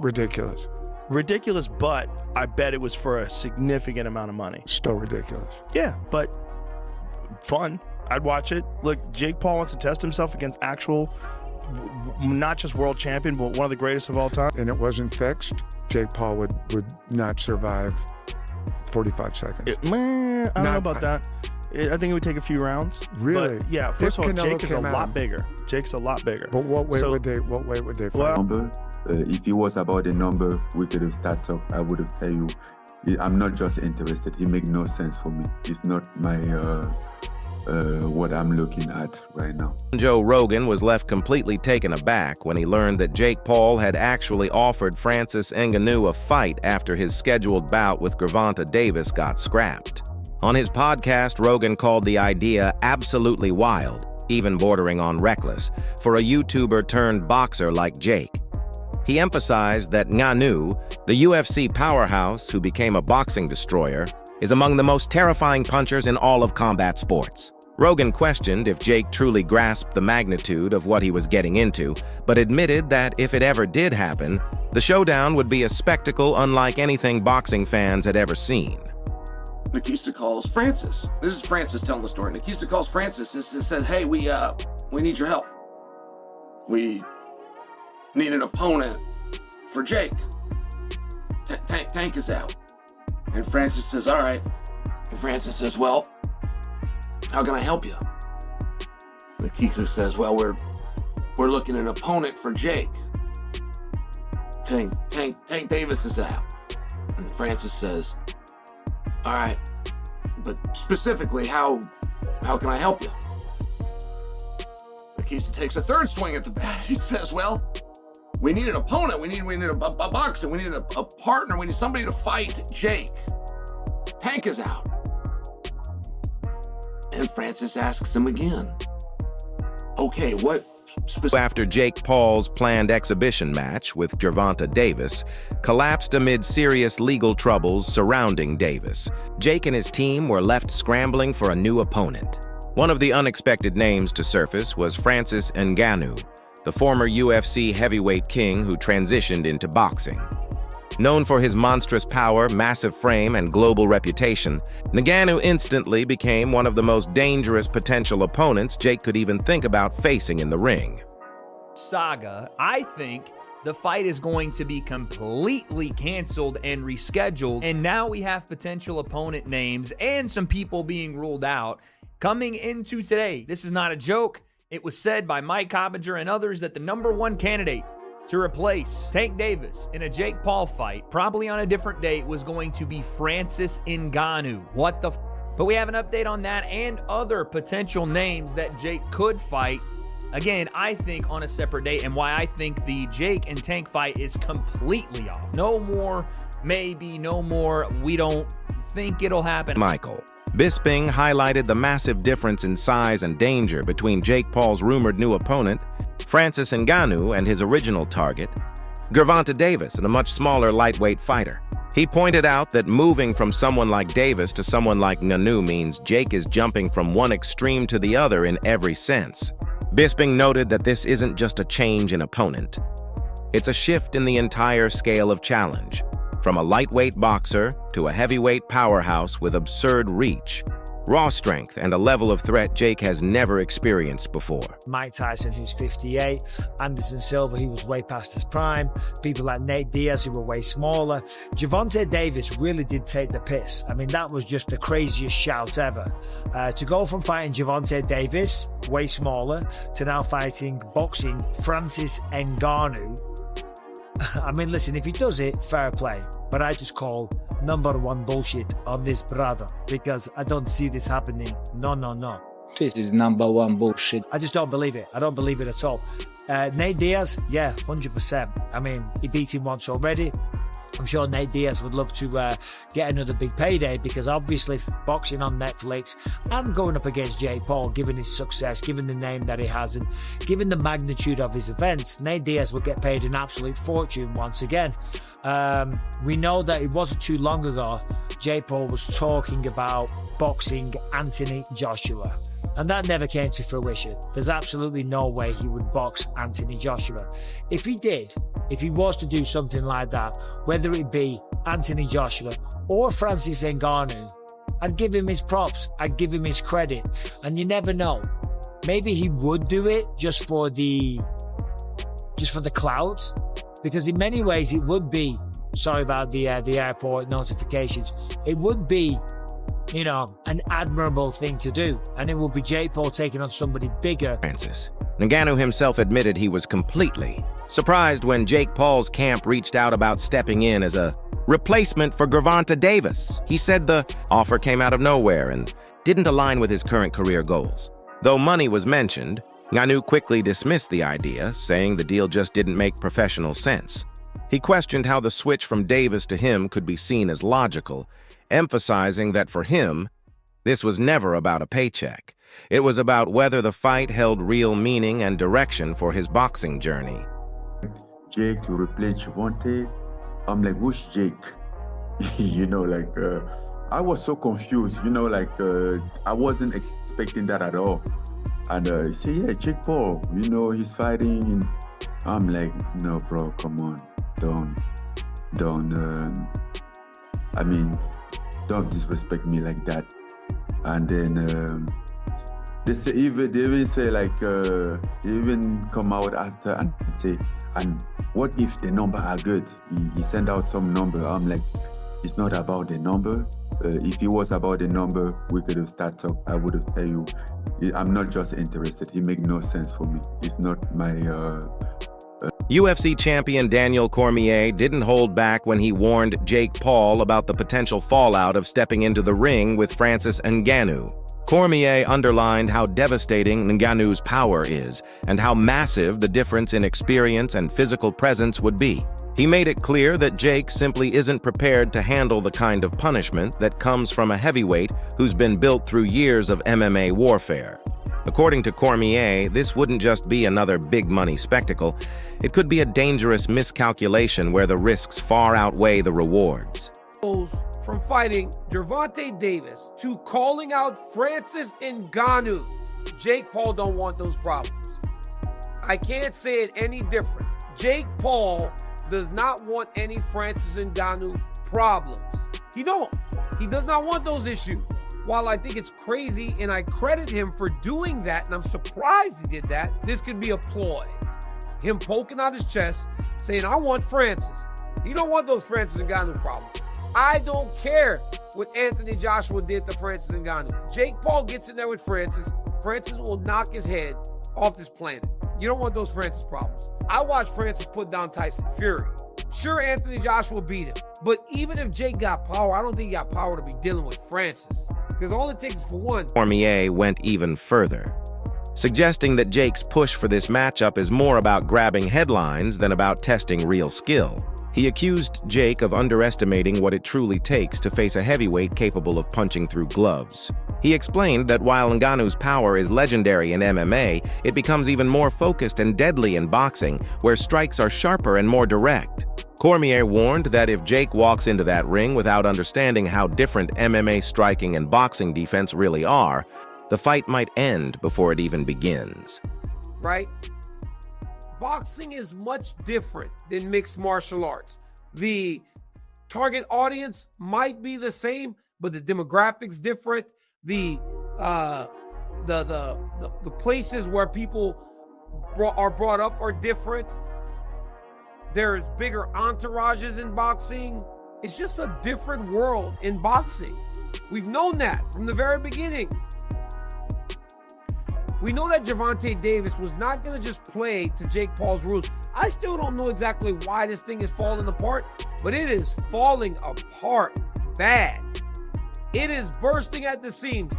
Ridiculous. Ridiculous, but I bet it was for a significant amount of money. Still ridiculous. Yeah, but fun. I'd watch it. Look, Jake Paul wants to test himself against actual, not just world champion, but one of the greatest of all time. And it wasn't fixed, Jake Paul would not survive 45 seconds. I don't know about that. I think it would take a few rounds. Really? But yeah, first of all, Jake is a lot bigger. Jake's a lot bigger. But what weight would they fight? Number, if it was about the number, we could have started up. I would have told you, I'm not just interested. It makes no sense for me. It's not my what I'm looking at right now. Joe Rogan was left completely taken aback when he learned that Jake Paul had actually offered Francis Ngannou a fight after his scheduled bout with Gervonta Davis got scrapped. On his podcast, Rogan called the idea absolutely wild, even bordering on reckless, for a YouTuber turned boxer like Jake. He emphasized that Ngannou, the UFC powerhouse who became a boxing destroyer, is among the most terrifying punchers in all of combat sports. Rogan questioned if Jake truly grasped the magnitude of what he was getting into, but admitted that if it ever did happen, the showdown would be a spectacle unlike anything boxing fans had ever seen. Nikista calls Francis. This is Francis telling the story. Nikista calls Francis and says, hey, we need your help. We need an opponent for Jake. Tank is out. And Francis says, all right. And Francis says, well, how can I help you? Nikista says, well, we're looking at an opponent for Jake. Tank Davis is out. And Francis says, all right, but specifically, how can I help you? Nikista takes a third swing at the bat. He says, well, we need an opponent. We need a boxer. We need a partner. We need somebody to fight Jake. Tank is out. And Francis asks him again, okay, what? After Jake Paul's planned exhibition match with Gervonta Davis collapsed amid serious legal troubles surrounding Davis, Jake and his team were left scrambling for a new opponent. One of the unexpected names to surface was Francis Ngannou, the former UFC heavyweight king who transitioned into boxing. Known for his monstrous power, massive frame, and global reputation, Ngannou instantly became one of the most dangerous potential opponents Jake could even think about facing in the ring. Saga, I think the fight is going to be completely canceled and rescheduled, and now we have potential opponent names and some people being ruled out coming into today. This is not a joke. It was said by Mike Coppinger and others that the #1 candidate to replace Tank Davis in a Jake Paul fight, probably on a different date, was going to be Francis Ngannou. What the f? But we have an update on that and other potential names that Jake could fight. Again, I think on a separate date, and why I think the Jake and Tank fight is completely off. No more, maybe, no more, we don't think it'll happen. Michael Bisping highlighted the massive difference in size and danger between Jake Paul's rumored new opponent, Francis Ngannou, and his original target, Gervonta Davis, and a much smaller lightweight fighter. He pointed out that moving from someone like Davis to someone like Ngannou means Jake is jumping from one extreme to the other in every sense. Bisping noted that this isn't just a change in opponent. It's a shift in the entire scale of challenge, from a lightweight boxer to a heavyweight powerhouse with absurd reach, raw strength, and a level of threat Jake has never experienced before. Mike Tyson, who's 58, Anderson Silva, who was way past his prime, people like Nate Diaz, who were way smaller. Gervonta Davis really did take the piss. I mean, that was just the craziest shout ever. To go from fighting Gervonta Davis, way smaller, to now fighting boxing Francis Ngannou. I mean, listen, if he does it, fair play. But I just call #1 bullshit on this brother, because I don't see this happening. No. This is #1 bullshit. I just don't believe it. I don't believe it at all. Nate Diaz, yeah, 100%. I mean, he beat him once already. I'm sure Nate Diaz would love to get another big payday, because obviously boxing on Netflix and going up against Jake Paul, given his success, given the name that he has, and given the magnitude of his events, Nate Diaz would get paid an absolute fortune once again. We know that it wasn't too long ago Jake Paul was talking about boxing Anthony Joshua. And that never came to fruition. There's absolutely no way he would box Anthony Joshua. If he did, if he was to do something like that, whether it be Anthony Joshua or Francis Ngannou, I'd give him his props. I'd give him his credit. And you never know. Maybe he would do it just for the clout. Because in many ways it would be, sorry about the airport notifications, it would be, you know, an admirable thing to do. And it would be Jake Paul taking on somebody bigger. Francis. Ngannou himself admitted he was completely surprised when Jake Paul's camp reached out about stepping in as a replacement for Gervonta Davis. He said the offer came out of nowhere and didn't align with his current career goals. Though money was mentioned, Ngannou quickly dismissed the idea, saying the deal just didn't make professional sense. He questioned how the switch from Davis to him could be seen as logical, emphasizing that for him, this was never about a paycheck. It was about whether the fight held real meaning and direction for his boxing journey. Jake to replace Gervonta, I'm like, who's Jake? You know, like, I was so confused, you know, like, I wasn't expecting that at all. And he said, yeah, Jake Paul, you know, he's fighting. And I'm like, no, bro, come on. Don't disrespect me like that. And then they even say like, they even come out after and say, and what if the number are good? He sent out some number. I'm like, it's not about the number. If it was about the number, we could have started talk. I would have tell you, I'm not just interested. He make no sense for me. It's not my. UFC champion Daniel Cormier didn't hold back when he warned Jake Paul about the potential fallout of stepping into the ring with Francis Ngannou. Cormier underlined how devastating Ngannou's power is and how massive the difference in experience and physical presence would be. He made it clear that Jake simply isn't prepared to handle the kind of punishment that comes from a heavyweight who's been built through years of MMA warfare. According to Cormier, this wouldn't just be another big-money spectacle. It could be a dangerous miscalculation where the risks far outweigh the rewards. From fighting Gervonta Davis to calling out Francis Ngannou, Jake Paul don't want those problems. I can't say it any different. Jake Paul does not want any Francis Ngannou problems. He does not want those issues. While I think it's crazy and I credit him for doing that, and I'm surprised he did that, this could be a ploy. Him poking out his chest, saying, I want Francis. He don't want those Francis Ngannou problems. I don't care what Anthony Joshua did to Francis Ngannou. Jake Paul gets in there with Francis. Francis will knock his head off this planet. You don't want those Francis problems. I watched Francis put down Tyson Fury. Sure, Anthony Joshua beat him. But even if Jake got power, I don't think he got power to be dealing with Francis. Because all it takes is for one. Cormier went even further, suggesting that Jake's push for this matchup is more about grabbing headlines than about testing real skill. He accused Jake of underestimating what it truly takes to face a heavyweight capable of punching through gloves. He explained that while Ngannou's power is legendary in MMA, it becomes even more focused and deadly in boxing, where strikes are sharper and more direct. Cormier warned that if Jake walks into that ring without understanding how different MMA striking and boxing defense really are, the fight might end before it even begins. Right? Boxing is much different than mixed martial arts. The target audience might be the same, but the demographics different. The places where people are brought up are different. There's bigger entourages in boxing. It's just a different world in boxing. We've known that from the very beginning. We know that Gervonta Davis was not going to just play to Jake Paul's rules. I still don't know exactly why this thing is falling apart, but it is falling apart bad. It is bursting at the seams.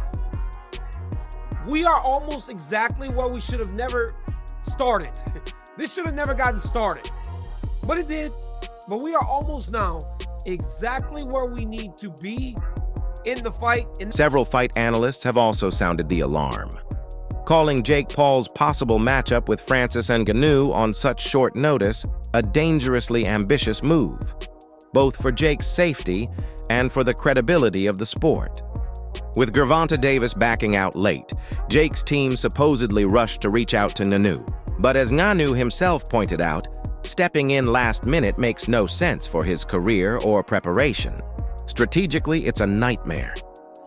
We are almost exactly where we should have never started. This should have never gotten started, but it did. But we are almost now exactly where we need to be in the fight. Several fight analysts have also sounded the alarm, calling Jake Paul's possible matchup with Francis Ngannou on such short notice a dangerously ambitious move, both for Jake's safety and for the credibility of the sport. With Gervonta Davis backing out late, Jake's team supposedly rushed to reach out to Ngannou. But as Ngannou himself pointed out, stepping in last minute makes no sense for his career or preparation. Strategically, it's a nightmare.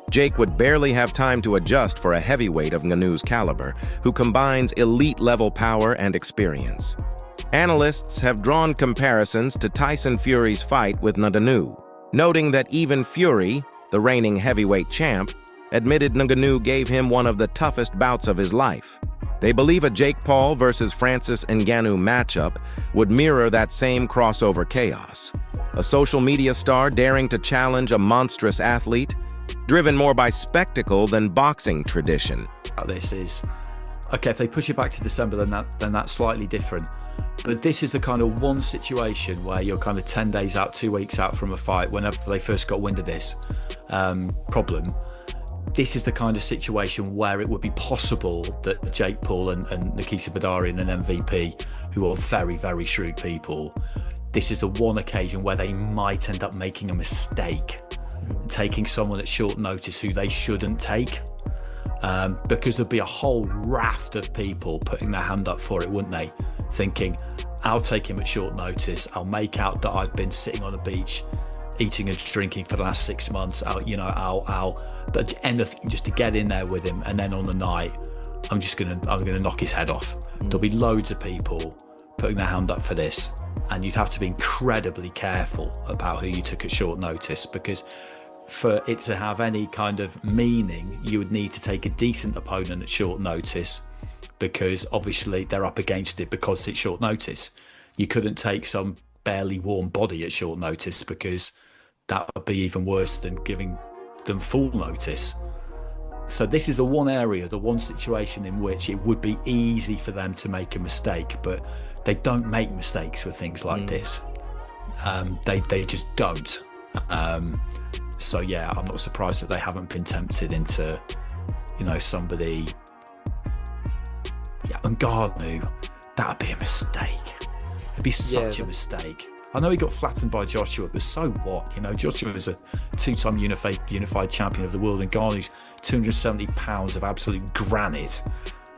Jake would barely have time to adjust for a heavyweight of Ngannou's caliber, who combines elite-level power and experience. Analysts have drawn comparisons to Tyson Fury's fight with Ngannou, noting that even Fury, the reigning heavyweight champ, admitted Ngannou gave him one of the toughest bouts of his life. They believe a Jake Paul versus Francis Ngannou matchup would mirror that same crossover chaos. A social media star daring to challenge a monstrous athlete, driven more by spectacle than boxing tradition. This is, okay, if they push it back to December, then that's slightly different. But this is the kind of one situation where you're kind of 10 days out, 2 weeks out from a fight, whenever they first got wind of this problem. This is the kind of situation where it would be possible that Jake Paul and Nikita Badarian and MVP, who are very, very shrewd people, this is the one occasion where they might end up making a mistake, taking someone at short notice who they shouldn't take, because there'd be a whole raft of people putting their hand up for it, wouldn't they? Thinking, I'll take him at short notice. I'll make out that I've been sitting on a beach eating and drinking for the last 6 months. But anything just to get in there with him, and then on the night, I'm gonna knock his head off. There'll be loads of people putting their hand up for this, and you'd have to be incredibly careful about who you took at short notice, because for it to have any kind of meaning, you would need to take a decent opponent at short notice, because obviously they're up against it because it's short notice. You couldn't take some barely warm body at short notice, because that would be even worse than giving them full notice. So this is the one area, the one situation in which it would be easy for them to make a mistake, but they don't make mistakes with things like this. They just don't. So yeah, I'm not surprised that they haven't been tempted into, somebody. Yeah, Ngannou, that'd be a mistake. It'd be such a mistake. I know he got flattened by Joshua, but so what? Joshua is a 2-time unified champion of the world, and Ngannou's 270 pounds of absolute granite.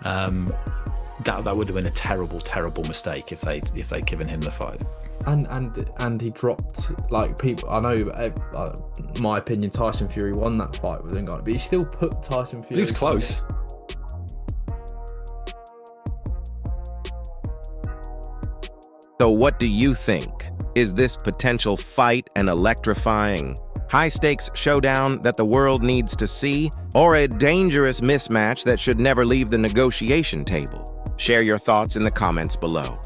That would have been a terrible, terrible mistake if they'd given him the fight. And he dropped, like, people. I know, my opinion, Tyson Fury won that fight with Ngannou, but he still put Tyson Fury. He was close. So what do you think? Is this potential fight an electrifying, high-stakes showdown that the world needs to see, or a dangerous mismatch that should never leave the negotiation table? Share your thoughts in the comments below.